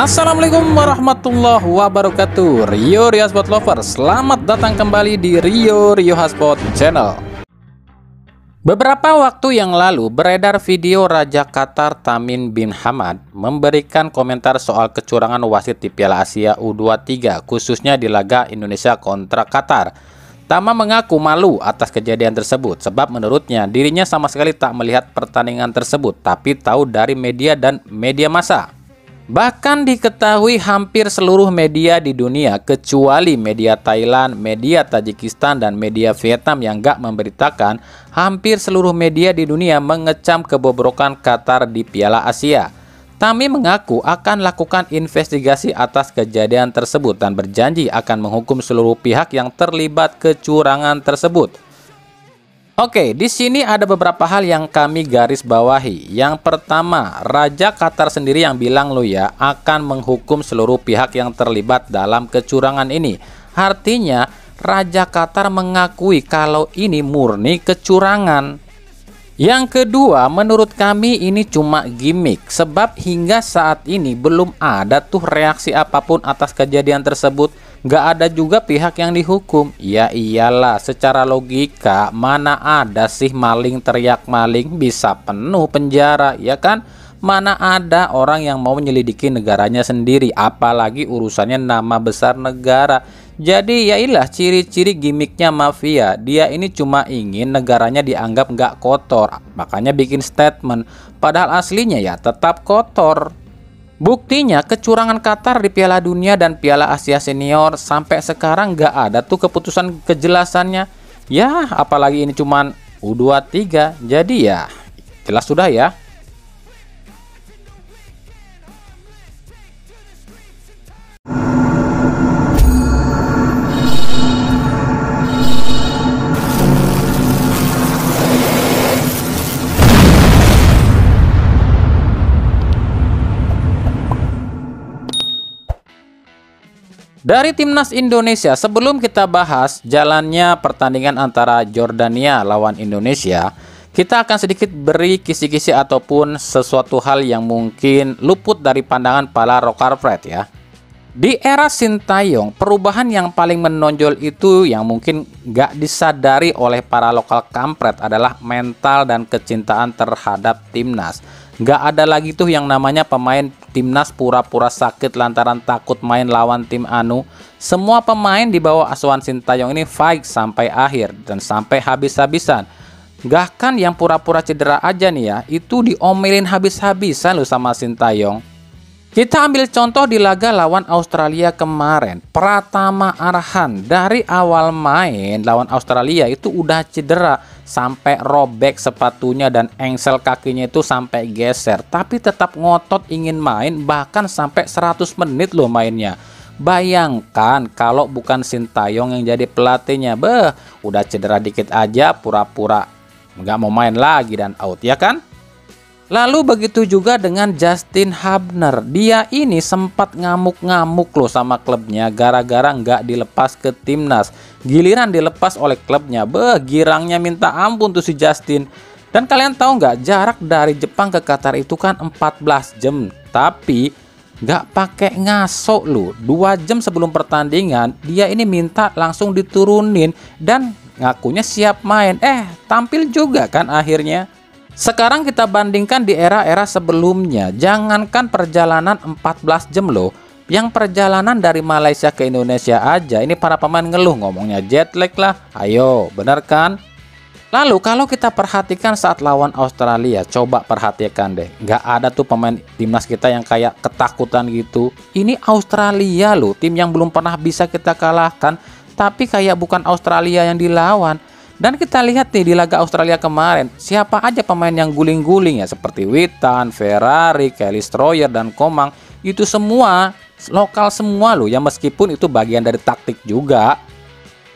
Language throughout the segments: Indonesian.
Assalamualaikum warahmatullahi wabarakatuh. Rio Hotspot Lovers, selamat datang kembali di Rio Hotspot Channel. Beberapa waktu yang lalu beredar video Raja Qatar Tamim bin Hamad memberikan komentar soal kecurangan wasit di Piala Asia U23, khususnya di laga Indonesia kontra Qatar. Tama mengaku malu atas kejadian tersebut sebab menurutnya dirinya sama sekali tak melihat pertandingan tersebut, tapi tahu dari media dan media massa. Bahkan diketahui hampir seluruh media di dunia kecuali media Thailand, media Tajikistan, dan media Vietnam yang gak memberitakan, hampir seluruh media di dunia mengecam kebobrokan Qatar di Piala Asia. Tamim mengaku akan lakukan investigasi atas kejadian tersebut dan berjanji akan menghukum seluruh pihak yang terlibat kecurangan tersebut. Oke, di sini ada beberapa hal yang kami garis bawahi. Yang pertama, Raja Qatar sendiri yang bilang lo ya akan menghukum seluruh pihak yang terlibat dalam kecurangan ini. Artinya, Raja Qatar mengakui kalau ini murni kecurangan. Yang kedua, menurut kami ini cuma gimmick. Sebab hingga saat ini belum ada tuh reaksi apapun atas kejadian tersebut. Nggak ada juga pihak yang dihukum. Ya iyalah, secara logika mana ada sih maling teriak maling bisa penuh penjara, ya kan? Mana ada orang yang mau menyelidiki negaranya sendiri, apalagi urusannya nama besar negara. Jadi ya iyalah ciri-ciri gimmicknya mafia. Dia ini cuma ingin negaranya dianggap nggak kotor, makanya bikin statement. Padahal aslinya ya tetap kotor. Buktinya kecurangan Qatar di Piala Dunia dan Piala Asia Senior sampai sekarang nggak ada tuh keputusan kejelasannya. Ya apalagi ini cuman U23, jadi ya jelas sudah ya. Dari timnas Indonesia, sebelum kita bahas jalannya pertandingan antara Jordania lawan Indonesia, kita akan sedikit beri kisi-kisi ataupun sesuatu hal yang mungkin luput dari pandangan para rokarpret ya. Di era Sintayong, perubahan yang paling menonjol itu yang mungkin gak disadari oleh para lokal kampret adalah mental dan kecintaan terhadap timnas. Gak ada lagi tuh yang namanya pemain timnas pura-pura sakit lantaran takut main lawan tim anu. Semua pemain di bawah asuhan Sintayong ini fight sampai akhir dan sampai habis-habisan. Bahkan yang pura-pura cedera aja nih ya, itu diomelin habis-habisan loh sama Sintayong. Kita ambil contoh di laga lawan Australia kemarin. Pratama Arhan dari awal main lawan Australia itu udah cedera sampai robek sepatunya dan engsel kakinya itu sampai geser. Tapi tetap ngotot ingin main bahkan sampai 100 menit loh mainnya. Bayangkan kalau bukan Sintayong yang jadi pelatihnya, udah cedera dikit aja pura-pura nggak mau main lagi dan out ya kan? Lalu begitu juga dengan Justin Hubner. Dia ini sempat ngamuk-ngamuk loh sama klubnya gara-gara nggak dilepas ke timnas. Giliran dilepas oleh klubnya, girangnya minta ampun tuh si Justin. Dan kalian tahu nggak, jarak dari Jepang ke Qatar itu kan 14 jam. Tapi nggak pakai ngaso loh. 2 jam sebelum pertandingan, dia ini minta langsung diturunin dan ngakunya siap main. Tampil juga kan akhirnya. Sekarang kita bandingkan di era-era sebelumnya. Jangankan perjalanan 14 jam loh. Yang perjalanan dari Malaysia ke Indonesia aja ini para pemain ngeluh ngomongnya jet lag lah. Ayo, bener kan? Lalu kalau kita perhatikan saat lawan Australia, coba perhatikan deh. Nggak ada tuh pemain timnas kita yang kayak ketakutan gitu. Ini Australia loh, tim yang belum pernah bisa kita kalahkan. Tapi kayak bukan Australia yang dilawan. Dan kita lihat nih di laga Australia kemarin, siapa aja pemain yang guling-guling ya, seperti Witan, Ferrari, Kelly Stroyer, dan Komang. Itu semua lokal semua loh ya, meskipun itu bagian dari taktik juga.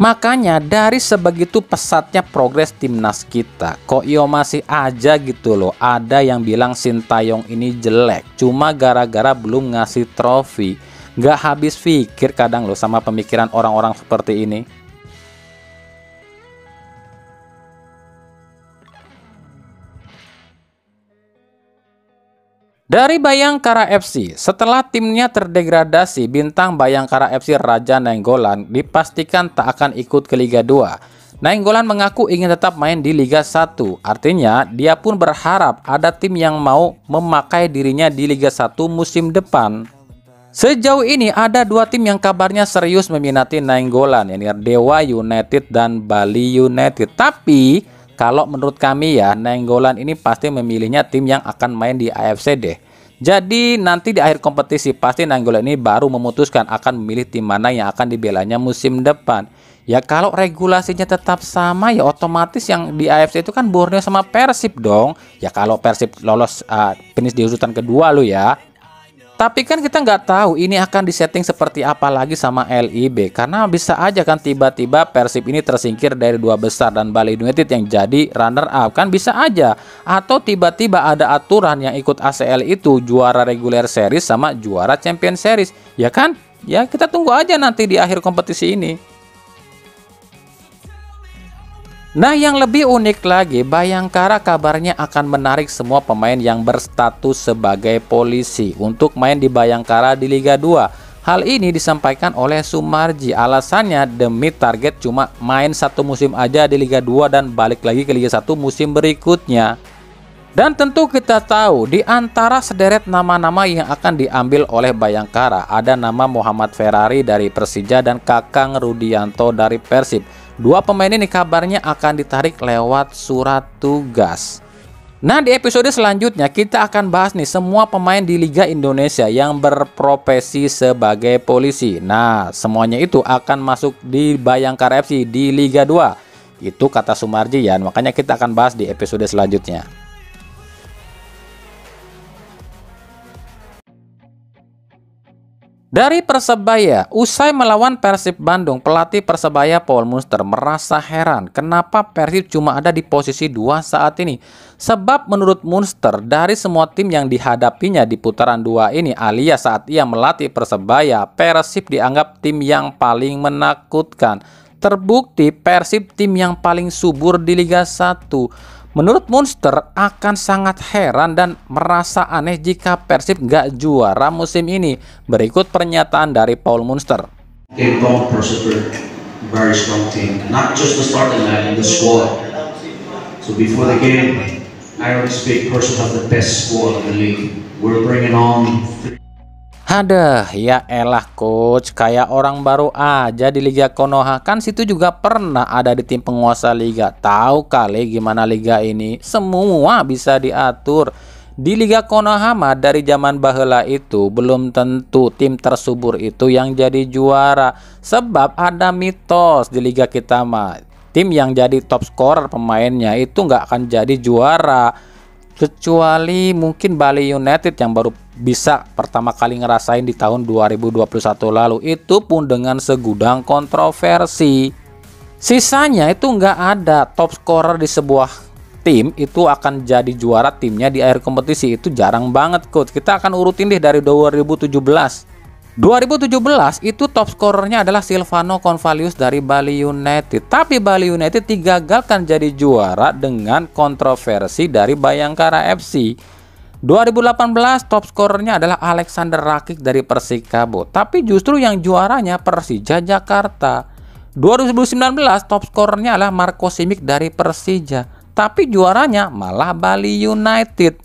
Makanya dari sebegitu pesatnya progres timnas kita, kok masih aja gitu loh ada yang bilang Sintayong ini jelek cuma gara-gara belum ngasih trofi. Nggak habis pikir kadang loh sama pemikiran orang-orang seperti ini. Dari Bayangkara FC, setelah timnya terdegradasi, bintang Bayangkara FC Raja Nainggolan dipastikan tak akan ikut ke Liga 2. Nainggolan mengaku ingin tetap main di Liga 1. Artinya, dia pun berharap ada tim yang mau memakai dirinya di Liga 1 musim depan. Sejauh ini ada dua tim yang kabarnya serius meminati Nainggolan, yakni Dewa United dan Bali United. Tapi kalau menurut kami ya, Nainggolan ini pasti memilihnya tim yang akan main di AFC deh. Jadi nanti di akhir kompetisi pasti Nainggolan ini baru memutuskan akan memilih tim mana yang akan dibelanya musim depan. Ya kalau regulasinya tetap sama ya otomatis yang di AFC itu kan Borneo sama Persib dong. Ya kalau Persib lolos finish di urutan kedua lo ya. Tapi kan kita nggak tahu ini akan disetting seperti apa lagi sama LIB. Karena bisa aja kan tiba-tiba Persib ini tersingkir dari dua besar dan Bali United yang jadi runner up. Kan bisa aja. Atau tiba-tiba ada aturan yang ikut ACL itu juara regular series sama juara champion series. Ya kan? Ya kita tunggu aja nanti di akhir kompetisi ini. Nah yang lebih unik lagi, Bayangkara kabarnya akan menarik semua pemain yang berstatus sebagai polisi untuk main di Bayangkara di Liga 2. Hal ini disampaikan oleh Sumarji, alasannya demi target cuma main satu musim aja di Liga 2 dan balik lagi ke Liga 1 musim berikutnya. Dan tentu kita tahu di antara sederet nama-nama yang akan diambil oleh Bayangkara ada nama Muhammad Ferrari dari Persija dan Kakang Rudianto dari Persib. Dua pemain ini kabarnya akan ditarik lewat surat tugas. Nah di episode selanjutnya kita akan bahas nih semua pemain di Liga Indonesia yang berprofesi sebagai polisi. Nah semuanya itu akan masuk di Bayangkara FC di Liga 2. Itu kata Sumarji ya, makanya kita akan bahas di episode selanjutnya. Dari Persebaya, usai melawan Persib Bandung, pelatih Persebaya Paul Munster merasa heran kenapa Persib cuma ada di posisi 2 saat ini. Sebab menurut Munster, dari semua tim yang dihadapinya di putaran 2 ini alias saat ia melatih Persebaya, Persib dianggap tim yang paling menakutkan. Terbukti Persib tim yang paling subur di Liga 1. Menurut Munster akan sangat heran dan merasa aneh jika Persib nggak juara musim ini. Berikut pernyataan dari Paul Munster. Persib very strong team, not just the starting line, the squad. So before the game, I already speak. Persib have the best squad in the league. We're bringing on. Aduh, ya elah coach, kayak orang baru aja di Liga Konoha. Kan situ juga pernah ada di tim penguasa liga. Tahu kali gimana liga ini? Semua bisa diatur. Di Liga Konoha mah dari zaman baheula itu belum tentu tim tersubur itu yang jadi juara. Sebab ada mitos di liga kita mah. Tim yang jadi top scorer pemainnya itu nggak akan jadi juara. Kecuali mungkin Bali United yang baru bisa pertama kali ngerasain di tahun 2021 lalu. Itu pun dengan segudang kontroversi. Sisanya itu nggak ada top scorer di sebuah tim itu akan jadi juara timnya di akhir kompetisi. Itu jarang banget coach. Kita akan urutin deh dari 2017. 2017 itu top scorernya adalah Silvano Convalius dari Bali United. Tapi Bali United digagalkan jadi juara dengan kontroversi dari Bayangkara FC. 2018 top scorernya adalah Alexander Rakic dari Persikabo. Tapi justru yang juaranya Persija Jakarta. 2019 top scorernya adalah Marco Simic dari Persija. Tapi juaranya malah Bali United.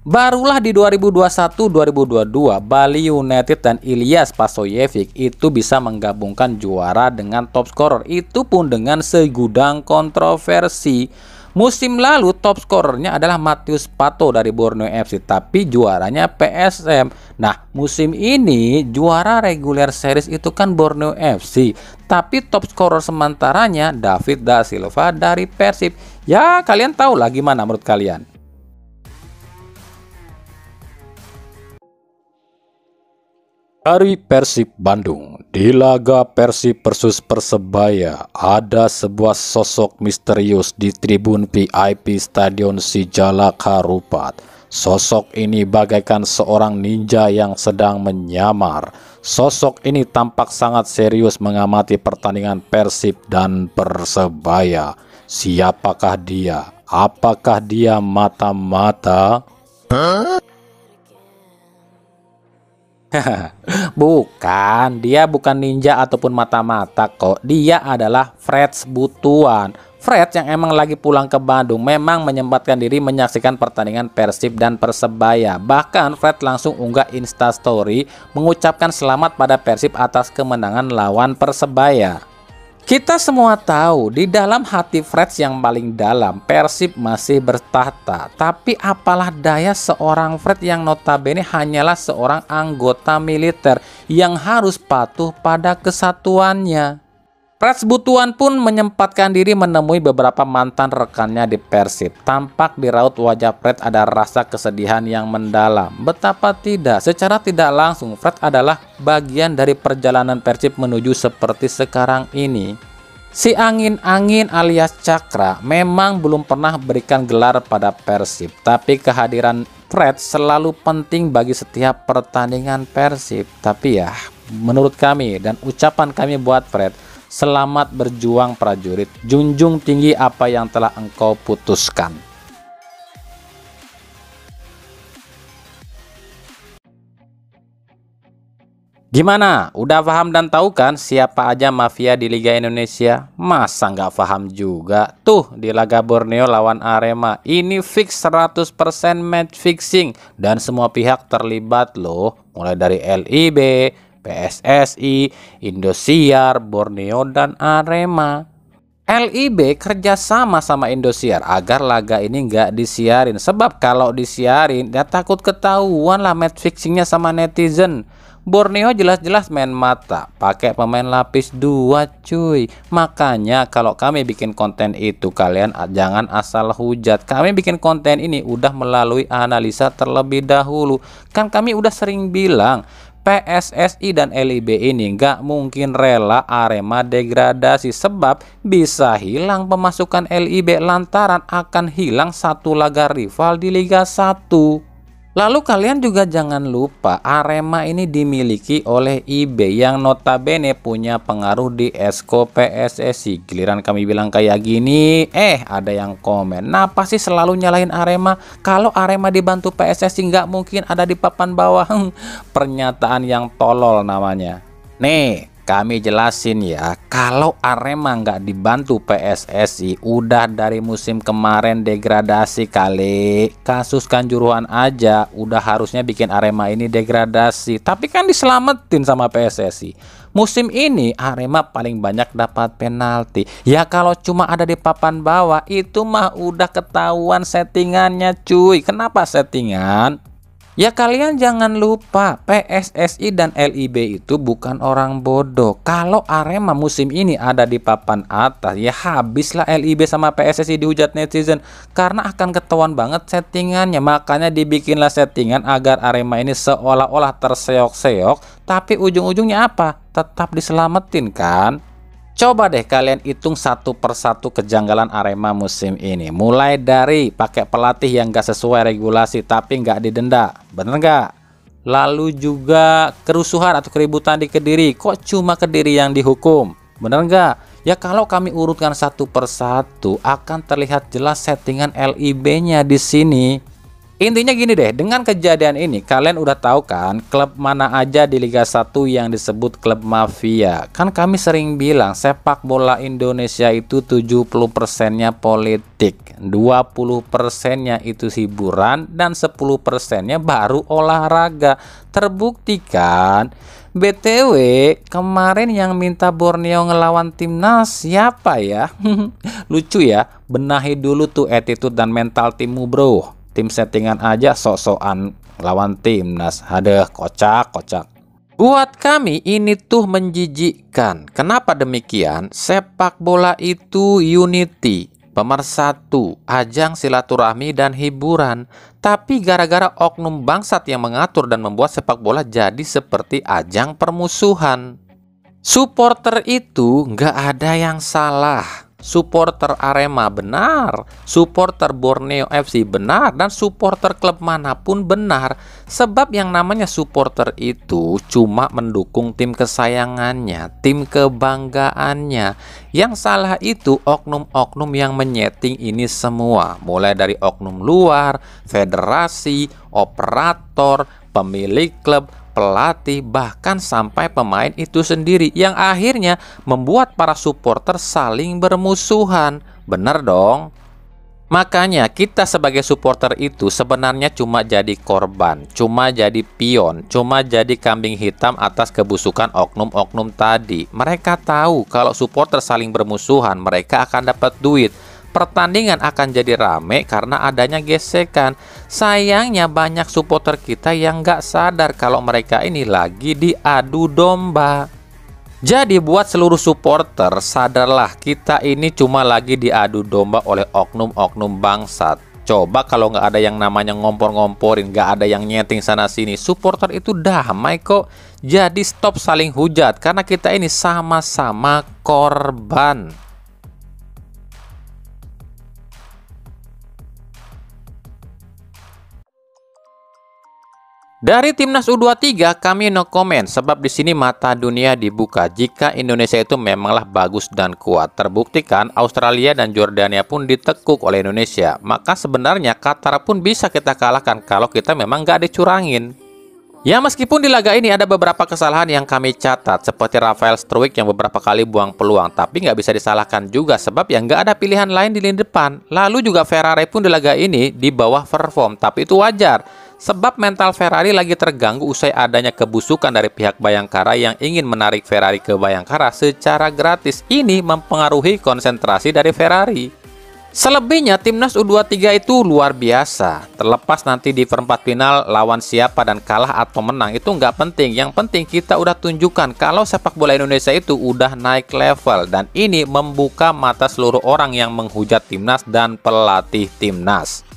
Barulah di 2021-2022 Bali United dan Ilyas Pasoyevic itu bisa menggabungkan juara dengan top scorer. Itu pun dengan segudang kontroversi. Musim lalu top scorernya adalah Matius Pato dari Borneo FC, tapi juaranya PSM. Nah musim ini juara regular series itu kan Borneo FC, tapi top scorer sementaranya David Da Silva dari Persib. Ya kalian tahu lah gimana menurut kalian. Dari Persib Bandung, di laga Persib versus Persebaya, ada sebuah sosok misterius di tribun VIP Stadion Sijalak Harupat. Sosok ini bagaikan seorang ninja yang sedang menyamar. Sosok ini tampak sangat serius mengamati pertandingan Persib dan Persebaya. Siapakah dia? Apakah dia mata-mata? Bukan, dia bukan ninja ataupun mata-mata kok. Dia adalah Freds Butuan. Fred yang emang lagi pulang ke Bandung memang menyempatkan diri menyaksikan pertandingan Persib dan Persebaya. Bahkan Fred langsung unggah Instastory mengucapkan selamat pada Persib atas kemenangan lawan Persebaya. Kita semua tahu di dalam hati Fred yang paling dalam Persib masih bertahta. Tapi apalah daya seorang Fred yang notabene hanyalah seorang anggota militer yang harus patuh pada kesatuannya. Freds Butuan pun menyempatkan diri menemui beberapa mantan rekannya di Persib. Tampak di raut wajah Fred ada rasa kesedihan yang mendalam. Betapa tidak, secara tidak langsung Fred adalah bagian dari perjalanan Persib menuju seperti sekarang ini. Si angin-angin alias Cakra memang belum pernah berikan gelar pada Persib. Tapi kehadiran Fred selalu penting bagi setiap pertandingan Persib. Tapi ya, menurut kami dan ucapan kami buat Fred, selamat berjuang prajurit, junjung tinggi apa yang telah engkau putuskan. Gimana? Udah paham dan tahu kan siapa aja mafia di Liga Indonesia? Masa nggak paham juga? Tuh di laga Borneo lawan Arema, ini fix 100% match fixing dan semua pihak terlibat loh, mulai dari LIB, PSSI, Indosiar, Borneo, dan Arema. LIB kerjasama sama Indosiar agar laga ini nggak disiarin. Sebab kalau disiarin, ya takut ketahuan lah match fixingnya sama netizen. Borneo jelas-jelas main mata, pakai pemain lapis 2 cuy. Makanya kalau kami bikin konten itu, kalian jangan asal hujat. Kami bikin konten ini udah melalui analisa terlebih dahulu. Kan kami udah sering bilang, PSSI dan LIB ini nggak mungkin rela Arema degradasi, sebab bisa hilang pemasukan LIB lantaran akan hilang satu laga rival di Liga 1. Lalu kalian juga jangan lupa Arema ini dimiliki oleh IB yang notabene punya pengaruh di Esko PSSI. Giliran kami bilang kayak gini, ada yang komen, "Napa sih selalu nyalahin Arema? Kalau Arema dibantu PSSI nggak mungkin ada di papan bawah." Pernyataan yang tolol namanya. Nih, kami jelasin ya, kalau Arema nggak dibantu PSSI udah dari musim kemarin degradasi kali. Kasus Kanjuruhan aja udah harusnya bikin Arema ini degradasi, tapi kan diselamatin sama PSSI. Musim ini Arema paling banyak dapat penalti. Ya kalau cuma ada di papan bawah itu mah udah ketahuan settingannya cuy. Kenapa settingan? Ya kalian jangan lupa PSSI dan LIB itu bukan orang bodoh. Kalau Arema musim ini ada di papan atas, ya habislah LIB sama PSSI dihujat netizen, karena akan ketahuan banget settingannya. Makanya dibikinlah settingan agar Arema ini seolah-olah terseok-seok, tapi ujung-ujungnya apa? Tetap diselamatin kan? Coba deh kalian hitung satu persatu kejanggalan Arema musim ini. Mulai dari pakai pelatih yang gak sesuai regulasi tapi nggak didenda, bener nggak? Lalu juga kerusuhan atau keributan di Kediri, kok cuma Kediri yang dihukum, bener nggak? Ya kalau kami urutkan satu persatu akan terlihat jelas settingan LIB-nya di sini. Intinya gini deh, dengan kejadian ini kalian udah tahu kan klub mana aja di Liga 1 yang disebut klub mafia. Kan kami sering bilang sepak bola Indonesia itu 70%-nya politik, 20%-nya itu hiburan, dan 10%-nya baru olahraga. Terbukti kan? BTW kemarin yang minta Borneo ngelawan timnas siapa ya? Lucu ya, benahi dulu tuh attitude dan mental timmu bro. Tim settingan aja sok-sokan lawan timnas. Aduh, kocak. Buat kami ini tuh menjijikkan. Kenapa demikian? Sepak bola itu unity, pemersatu, ajang silaturahmi dan hiburan. Tapi gara-gara oknum bangsat yang mengatur dan membuat sepak bola jadi seperti ajang permusuhan. Supporter itu nggak ada yang salah. Supporter Arema benar, supporter Borneo FC benar, dan supporter klub manapun benar. Sebab yang namanya supporter itu cuma mendukung tim kesayangannya, tim kebanggaannya. Yang salah itu oknum-oknum yang menyeting ini semua, mulai dari oknum luar, federasi, operator, pemilik klub, pelatih, bahkan sampai pemain itu sendiri, yang akhirnya membuat para supporter saling bermusuhan. Bener dong? Makanya kita sebagai supporter itu sebenarnya cuma jadi korban, cuma jadi pion, cuma jadi kambing hitam atas kebusukan oknum-oknum tadi. Mereka tahu kalau supporter saling bermusuhan, mereka akan dapat duit. Pertandingan akan jadi rame karena adanya gesekan. Sayangnya banyak supporter kita yang nggak sadar kalau mereka ini lagi diadu domba. Jadi buat seluruh supporter, sadarlah kita ini cuma lagi diadu domba oleh oknum-oknum bangsat. Coba kalau nggak ada yang namanya ngompor-ngomporin, nggak ada yang nyeting sana-sini, supporter itu damai kok. Jadi stop saling hujat, karena kita ini sama-sama korban. Dari Timnas U23 kami no comment, sebab di sini mata dunia dibuka jika Indonesia itu memanglah bagus dan kuat. Terbuktikan Australia dan Jordania pun ditekuk oleh Indonesia. Maka sebenarnya Qatar pun bisa kita kalahkan kalau kita memang nggak dicurangin. Ya, meskipun di laga ini ada beberapa kesalahan yang kami catat, seperti Rafael Struijk yang beberapa kali buang peluang, tapi nggak bisa disalahkan juga sebab yang nggak ada pilihan lain di lini depan. Lalu juga Ferrari pun di laga ini di bawah perform, tapi itu wajar. Sebab mental Ferrari lagi terganggu usai adanya kebusukan dari pihak Bayangkara yang ingin menarik Ferrari ke Bayangkara secara gratis. Ini mempengaruhi konsentrasi dari Ferrari. Selebihnya Timnas U23 itu luar biasa. Terlepas nanti di perempat final lawan siapa dan kalah atau menang itu nggak penting. Yang penting kita udah tunjukkan kalau sepak bola Indonesia itu udah naik level. Dan ini membuka mata seluruh orang yang menghujat Timnas dan pelatih Timnas.